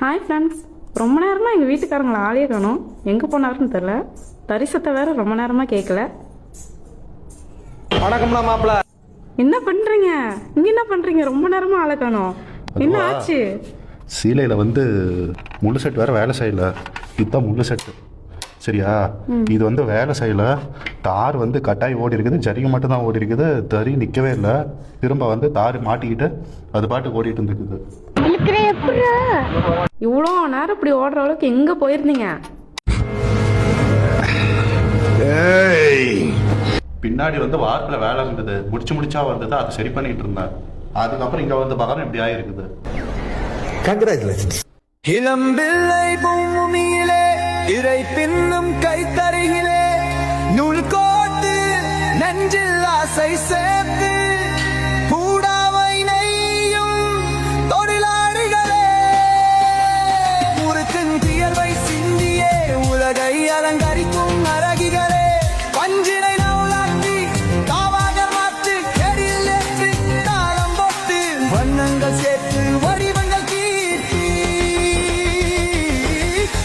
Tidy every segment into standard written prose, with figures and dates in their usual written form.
Hi friends, ரொம்ப நேரமாக எங்கள் வீட்டுக்காரங்களை ஆளையே காணோம். எங்கே போனாருன்னு தெரில. தரிசத்தை வேற ரொம்ப நேரமாக கேட்கல. வணக்கம்டா மாப்பிள்ள. என்ன பண்ணுறீங்க இங்கே? என்ன பண்ணுறீங்க? ரொம்ப நேரமாக ஆளை காணோம். என்ன ஆச்சு? சீலையில் முள்ளு செட் வேறு வேலை செய்யலை. இதுதான் முள்ளு செட்டு, சரியா? இது வேலை செய்யலை. தார் கட்டாய் ஓடி இருக்குது, ஜரிகை மட்டும்தான் ஓடி இருக்குது. தறி நிற்கவே இல்லை. திரும்ப தார் மாட்டிக்கிட்டு அது பாட்டு ஓடிட்டு இருந்துருக்குது. இவ்வளோ நேரம் இப்படி ஓடுற அளவுக்கு எங்கே போயிருந்தீங்க? பின்னாடி வாரத்தில் வேலை இருந்தது, முடிச்சா வந்தது, அதை சரி பண்ணிட்டு இருந்தேன். அதுக்கப்புறம் இங்கே பகரம் இப்படி ஆகிருக்குது. கங்க்ராச்சுலேஷன்ஸ். இளம்பிள்ளை பூமியிலே இறை பின்னும் கைத்தருகிலே நூல் கோட்டு நெஞ்சில் ஆசை சேர்த்து பூடாவை நெய்யும் தொழிலாளிகளே, முறுக்கின் தியர்வை சிந்தியே உலகை அலங்கரிக்கும் அரகிகளே, பஞ்சினை நவுலாக்கி காவாக மாற்று கெடில் ஏற்றி தாளம் போட்டு வண்ணங்கள் சேர்த்து வடிவங்கள் கீர்த்தி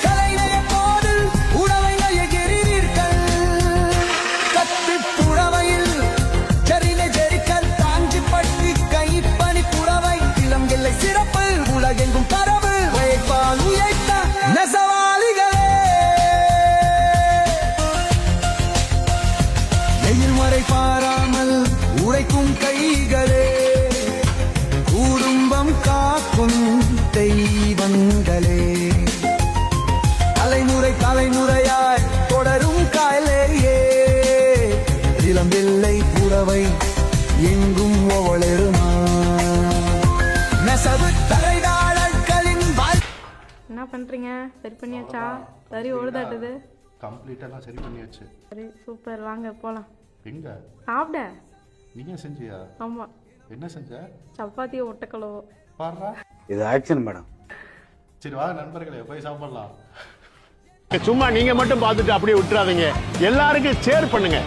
கலைநய போதில் உணவை நயகிறீர்கள். கத்து புறவையில் சரினை ஜெரிக்கல் தாங்கி பட்டு கைப்பணி புறவை இளங்கில்லை சிறப்பு உலகெங்கும் பரவு வைப்பால் உயர்த்த நெசவாளிகளே, வெயில் மறை பாராமல் உழைக்கும் கைகளே, குடும்பம் காக்கும் தெய்வங்களே, தலைமுறையாய் தொடரும் காயலேயே, இளம்பிள்ளை புறவை எங்கும் ஒவ்வொருமா நெசவு தலைதாளர்களின் என்ன பண்ணுறீங்க? சரி பண்ணியாச்சா? சரி ஓடுதாட்டுது. கம்ப்ளீட்டாக சரி பண்ணியாச்சு. சரி, சூப்பர். வாங்க போகலாம். எங்க சாப்பிட. நீங்க செஞ்சியா? ஆமாம், என்ன செஞ்ச? சப்பாத்தியை ஒட்டக்கலவோ. பாடுறா. இது ஆக்ஷன் மேடம். சரி வா நண்பர்களே, போய் சாப்பிடலாம். சும்மா நீங்க மட்டும் பார்த்துட்டு அப்படியே விட்டுறாதீங்க. எல்லாருக்கும் ஷேர் பண்ணுங்க.